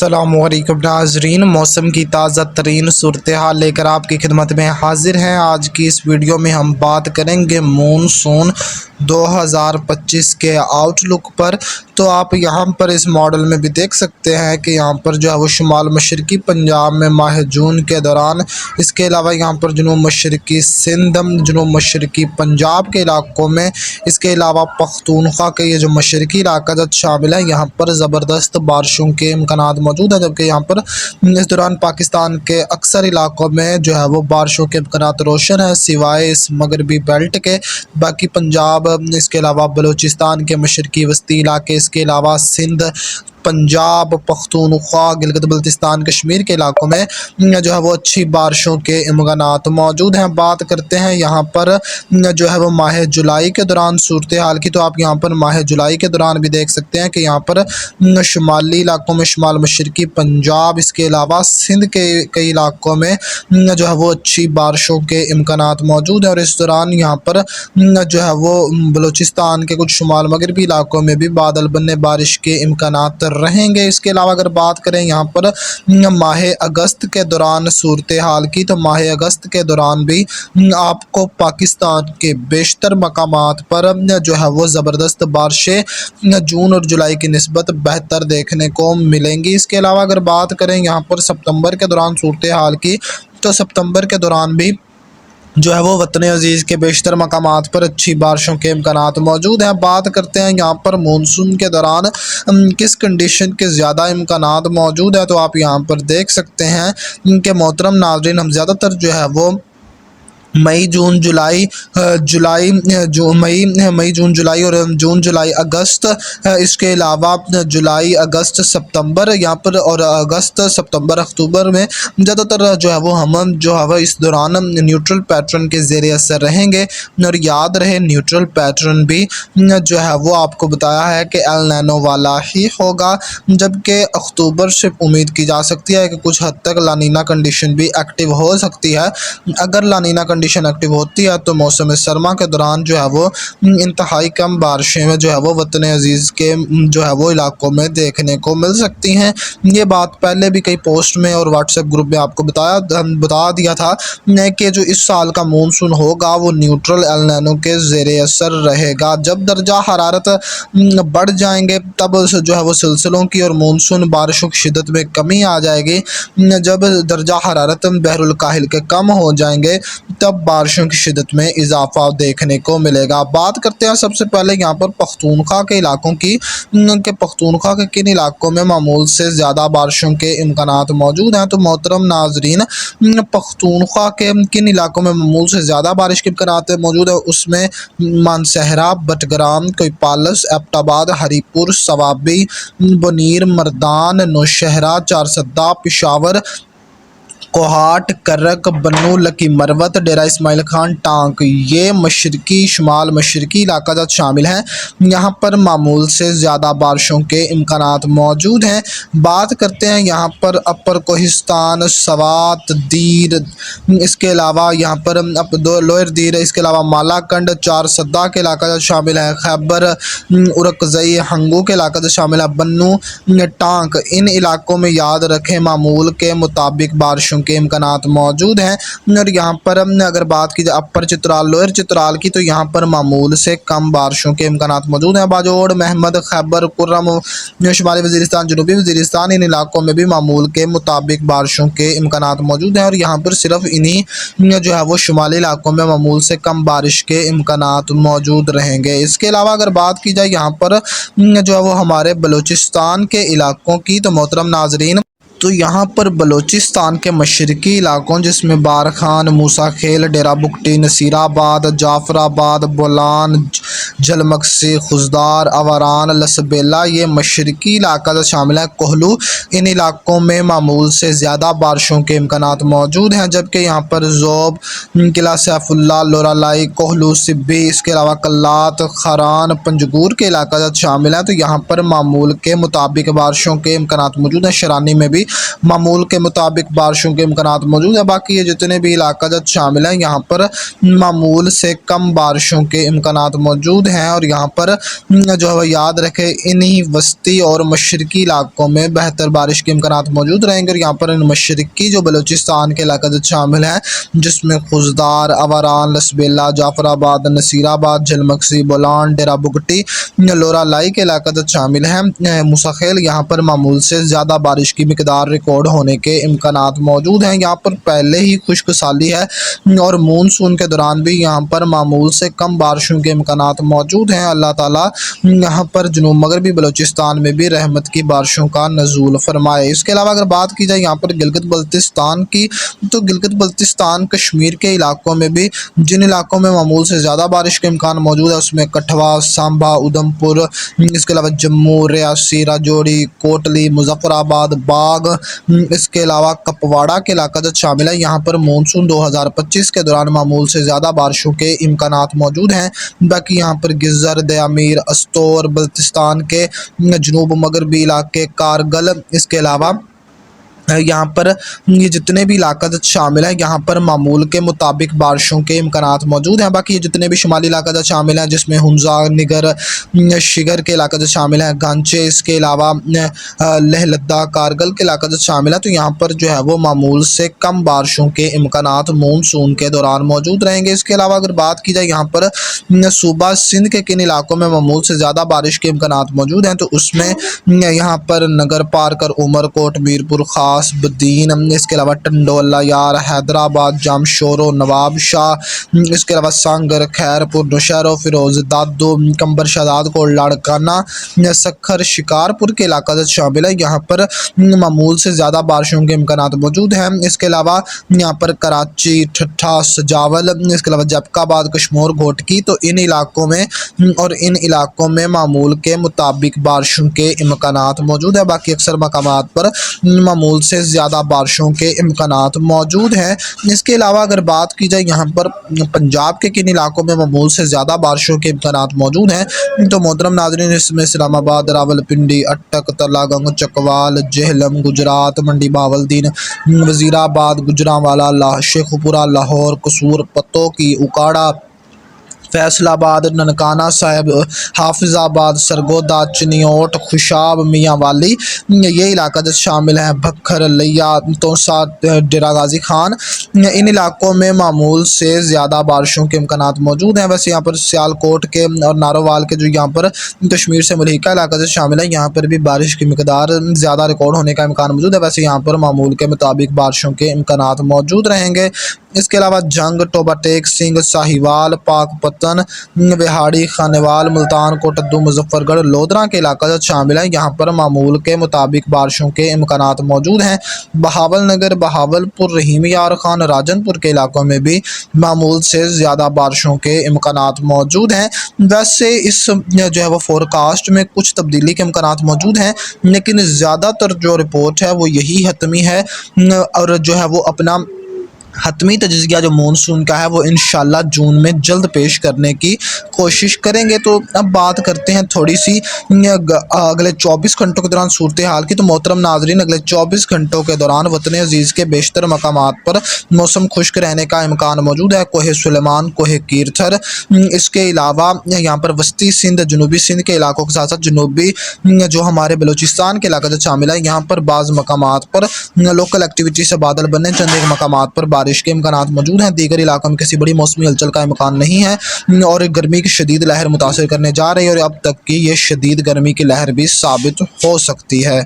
अस्सलाम वालेकुम नाज़रीन, मौसम की ताज़ा तरीन सूरत हाल लेकर आपकी खिदमत में हाजिर हैं। आज की इस वीडियो में हम बात करेंगे मानसून 2025 के आउटलुक पर। तो आप यहाँ पर इस मॉडल में भी देख सकते हैं कि यहाँ पर जो है वो शुमाल मशरकी पंजाब में माह जून के दौरान, इसके अलावा यहाँ पर जुनूब मशरकी सिंध, जुनूब मशरकी पंजाब के इलाकों में, इसके अलावा पख्तूनख्वा के ये जो मशरकी इलाका जब शामिल है, यहाँ पर ज़बरदस्त बारिशों के इम्कानात मौजूद है। जबकि यहाँ पर इस दौरान पाकिस्तान के अक्सर इलाकों में जो है वो बारिशों के इम्कानात रोशन है, सिवाय इस मगरबी बेल्ट के। बाकी पंजाब, इसके अलावा बलूचिस्तान के मशरकी वस्ती इलाके, इसके अलावा सिंध, पंजाब, पख्तूनख्वा, गिलगित बल्तिस्तान, कश्मीर के इलाकों में जो है वो अच्छी बारिशों के इम्कानात मौजूद हैं। बात करते हैं यहाँ पर जो है वो माह जुलाई के दौरान सूरत हाल की। तो आप यहाँ पर माह जुलाई के दौरान भी देख सकते हैं कि यहाँ पर शुमाली इलाकों में, शुमाल मशरकी पंजाब, इसके अलावा सिंध के कई इलाकों में जो है वो अच्छी बारिशों के इम्कानात मौजूद हैं। और इस दौरान यहाँ पर जो है वो बलूचिस्तान के कुछ शुमाल मगरबी इलाकों में भी बादल बनने, बारिश के इम्कानात रहेंगे। इसके अलावा अगर बात करें यहाँ पर माह अगस्त के दौरान सूरत हाल की, तो माह अगस्त के दौरान भी आपको पाकिस्तान के बेशतर मकामात पर जो है वो ज़बरदस्त बारिशें जून और जुलाई की निस्बत बेहतर देखने को मिलेंगी। इसके अलावा अगर बात करें यहाँ पर सितंबर के दौरान सूरत हाल की, तो सितंबर के दौरान भी जो है वो वतन अजीज़ के बेशतर मकामात पर अच्छी बारिशों के इम्कानात मौजूद हैं। बात करते हैं यहाँ पर मानसून के दौरान किस कंडीशन के ज़्यादा इम्कानात मौजूद है। तो आप यहाँ पर देख सकते हैं कि मोहतरम नाज़रीन, हम ज़्यादातर जो है वो मई जून जुलाई और जून जुलाई अगस्त, इसके अलावा जुलाई अगस्त सितंबर यहाँ पर, और अगस्त सितंबर अक्टूबर में ज़्यादातर जो है वो हम जो है वो इस दौरान न्यूट्रल पैटर्न के ज़ेरे असर रहेंगे। और याद रहे, न्यूट्रल पैटर्न भी जो है वो आपको बताया है कि एल नैनो वाला ही होगा। जबकि अक्टूबर से उम्मीद की जा सकती है कि कुछ हद तक लानीना कंडीशन भी एक्टिव हो सकती है। अगर लानीना कंडीशन एक्टिव होती है तो मौसम सरमा के दौरान जो है वो इंतहाई कम बारिशें में जो है वो वतन अजीज़ के जो है वो इलाकों में देखने को मिल सकती हैं। ये बात पहले भी कई पोस्ट में और व्हाट्सएप ग्रुप में आपको बता दिया था कि जो इस साल का मानसून होगा वो न्यूट्रल एल नैनो के ज़ेरे असर रहेगा। जब दर्जा हरारत बढ़ जाएंगे तब जो है वो सिलसिलों की और मानसून बारिशों की शिद्दत में कमी आ जाएगी। जब दर्जा हरारत बहरुल काहिल के कम हो जाएंगे तब बारिशों की शिद्दत में इजाफा देखने को मिलेगा। बात करते हैं सबसे पहले यहाँ पर पख्तूनख्वा के इलाकों की, कि पख्तूनख्वा के किन इलाकों में मामूल से ज़्यादा बारिशों के इम्कानात मौजूद हैं। तो मोहतरम नाजरीन, पख्तूनख्वा के किन इलाकों में मामूल से ज़्यादा बारिश के इम्कानात मौजूद है, उसमें मानसहरा, बटग्राम, कोईपालस, एबटाबाद, हरीपुर, सवाबी, बनीर, मर्दान, नौशहरा, चारसद्दा, पिशावर, कोहाट, करक, बन्नू, लकी मरवत, डेरा इस्माइल खान, टांक, ये मशरकी शुमाल मशरकी इलाका जब शामिल हैं। यहाँ पर मामूल से ज़्यादा बारिशों के इम्कानात मौजूद हैं। बात करते हैं यहाँ पर अपर कोहिस्तान, सवात, दीर, इसके अलावा यहाँ पर लोअर दीर, इसके अलावा मालाकंड, चारसद्दा के इलाका जब शामिल है, खैबर, उरकजई, हंगू के इलाका जब शामिल है, बन्नू, टांक, इन इलाकों में याद रखें मामूल के मुताबिक बारिशों के इम्कानात मौजूद हैं। और यहाँ पर अगर बात की जाए अपर चित्राल, लोअर चित्राल की, तो यहाँ पर मामूल से कम बारिशों के इम्कानात मौजूद हैं। बाजोड़, महमद, खैबर, कुर्रम, शुमाली वज़ीरिस्तान, जनूबी वज़ीरिस्तान, इन इलाकों में भी मामूल के मुताबिक बारिशों के इम्कानात मौजूद हैं। और यहाँ पर सिर्फ इन्हीं जो है वो शुमाली इलाकों में मामूल से कम बारिश के इम्कानात मौजूद रहेंगे। इसके अलावा अगर बात की जाए यहाँ पर जो है वो हमारे बलूचिस्तान के इलाकों की, तो मोहतरम नाजरीन, तो यहाँ पर बलूचिस्तान के मशरकी इलाकों जिसमें बारखान, मूसा खेल, डेरा बुगटी, नसीराबाद, जाफराबाद, बोलान, जलमक्सी, खुजदार, अवारान, लसबेला, ये मशरकी इलाका जो शामिल है, कोहलू, इन इलाकों में मामूल से ज़्यादा बारिशों के इम्कानात मौजूद हैं। जबकि यहाँ पर ज़ोब, किला सैफुल्ला, लोरालाई, कोहलू, सिब्बी, इसके अलावा कल्लात, खरान, पंजगूर के इलाका जो शामिल हैं, तो यहाँ पर मामूल के मुताबिक बारिशों के इम्कानात मौजूद हैं। शरानी में भी मामूल के मुताबिक बारिशों के इम्कानात मौजूद है। बाकी ये जितने भी इलाका जब शामिल हैं यहाँ पर मामूल से कम बारिशों के इम्कानात मौजूद ہیں اور یہاں پر جو ہے یاد رکھے انہی وسطی اور مشرقی علاقوں میں بہتر بارش کے امکانات موجود رہیں گے، اور یہاں پر ان مشرقی جو بلوچستان کے علاقے شامل ہیں جس میں خوزدار، اوران، لسبیلا، جعفر آباد، نصیر آباد، جھلمکسی، بولان، ڈیرہ بگٹی، لورا لائی کے علاقے شامل ہیں۔ مساخیل یہاں پر معمول سے زیادہ بارش کی مقدار ریکارڈ ہونے کے امکانات موجود ہیں۔ یہاں پر پہلے ہی خشک سالی ہے اور مونسون کے دوران بھی یہاں پر معمول سے کم بارشوں کے امکانات موجود ہیں۔ اللہ تعالیٰ یہاں پر جنوب مغربی بلوچستان میں بھی رحمت کی بارشوں کا نزول فرمائے۔ اس کے علاوہ اگر بات کی جائے یہاں پر گلگت بلتستان کی، تو گلگت بلتستان کشمیر کے علاقوں میں بھی جن علاقوں میں معمول سے زیادہ بارش کے امکان موجود ہے اس میں کٹھوا، سامبا، ادھمپور، اس کے علاوہ جموں، ریاسی، راجوری، کوٹلی، مظفر آباد، باغ، اس کے علاوہ کپواڑہ کے علاقہ شامل ہے۔ یہاں پر مونسون 2025 کے دوران معمول سے زیادہ بارشوں کے امکانات موجود ہیں۔ باقی یہاں پر گزر، دیامیر، استور، بلتستان کے جنوب مغربی علاقے، کارگل، اس کے علاوہ یہاں پر یہ جتنے بھی علاقہ شامل ہیں یہاں پر معمول کے مطابق بارشوں کے امکانات موجود ہیں۔ باقی یہ جتنے بھی شمالی علاقہ شامل ہیں جس میں ہنزا، نگر، شگر کے علاقہ شامل ہیں، گانچے، اس کے علاوہ لہ لداخ، کارگل کے علاقہ شامل ہیں، تو یہاں پر جو ہے وہ معمول سے کم بارشوں کے امکانات مونسون کے دوران موجود رہیں گے۔ اس کے علاوہ اگر بات کی جائے یہاں پر صوبہ سندھ کے کن علاقوں میں معمول سے زیادہ بارش کے امکانات موجود ہیں، تو اس میں یہاں پر نگر پارکر، عمر کوٹ، میرپور خاص، بدین، اس کے علاوہ ٹنڈولا، یار، حیدرآباد، جامشورو، نواب شاہ، اس کے علاوہ سانگر، خیرپور، نوشہرہ، فیروز دادو، کمبر شہزاد کوٹ، لاڑکانہ، سکھر، شکارپور کے علاقہ شامل ہے۔ یہاں پر معمول سے زیادہ بارشوں کے امکانات موجود ہیں۔ اس کے علاوہ یہاں پر کراچی، ٹھٹھا، سجاول، اس کے علاوہ جبکہ آباد، کشمور، گھوٹکی، تو ان علاقوں میں معمول کے مطابق بارشوں کے امکانات موجود ہیں۔ باقی اکثر مقامات پر معمول سے زیادہ بارشوں کے امکانات موجود ہیں۔ اس کے علاوہ اگر بات کی جائے یہاں پر پنجاب کے کن علاقوں میں معمول سے زیادہ بارشوں کے امکانات موجود ہیں، تو محترم ناظرین اس میں اسلام آباد، راولپنڈی، اٹک، تلہ، چکوال، جہلم، گجرات، منڈی بہاولدین، وزیر آباد، گوجرانوالا، شیخو پورہ، لاہور، قصور، پتوکی، اکاڑا، فیصل آباد، ننکانہ صاحب، حافظ آباد، سرگودا، چنیوٹ، خوشاب، میاں والی، یہ علاقہ شامل ہیں، بکھر، لیا، توسا، ڈیرہ غازی خان، ان علاقوں میں معمول سے زیادہ بارشوں کے امکانات موجود ہیں۔ ویسے یہاں پر سیالکوٹ کے اور نارووال کے جو یہاں پر کشمیر سے ملحقہ علاقہ سے شامل ہے یہاں پر بھی بارش کی مقدار زیادہ ریکارڈ ہونے کا امکان موجود ہے۔ ویسے یہاں پر معمول کے مطابق بارشوں کے امکانات موجود رہیں گے۔ اس کے علاوہ جنگ، ٹوبہ ٹیک سنگھ، ساہیوال، پاک پتن، وہاڑی، خانیوال، ملتان، کوٹدو، مظفر گڑھ، لودھرا کے علاقہ شامل ہیں۔ یہاں پر معمول کے مطابق بارشوں کے امکانات موجود ہیں۔ بہاول نگر، بہاول پور، رحیم یار خان، راجن پور کے علاقوں میں بھی معمول سے زیادہ بارشوں کے امکانات موجود ہیں۔ ویسے اس جو ہے وہ فورکاسٹ میں کچھ تبدیلی کے امکانات موجود ہیں، لیکن زیادہ تر جو رپورٹ ہے وہ یہی حتمی ہے، اور جو ہے وہ اپنا حتمی تجزیہ جو مونسون کا ہے وہ انشاءاللہ جون میں جلد پیش کرنے کی کوشش کریں گے۔ تو اب بات کرتے ہیں تھوڑی سی اگلے 24 گھنٹوں کے دوران صورتحال کی۔ تو محترم ناظرین اگلے 24 گھنٹوں کے دوران وطن عزیز کے بیشتر مقامات پر موسم خشک رہنے کا امکان موجود ہے۔ کوہ سلیمان، کوہ کیرتھر، اس کے علاوہ یہاں پر وسطی سندھ، جنوبی سندھ کے علاقوں کے ساتھ ساتھ جنوبی جو ہمارے بلوچستان کے علاقے سے شامل ہے یہاں پر بعض مقامات پر لوکل ایکٹیویٹی سے بادل بننے، چند ایک مقامات پر بارش کے امکانات موجود ہیں۔ دیگر علاقوں میں کسی بڑی موسمی ہلچل کا امکان نہیں ہے، اور گرمی کی شدید لہر متاثر کرنے جا رہی ہے، اور اب تک کی یہ شدید گرمی کی لہر بھی ثابت ہو سکتی ہے۔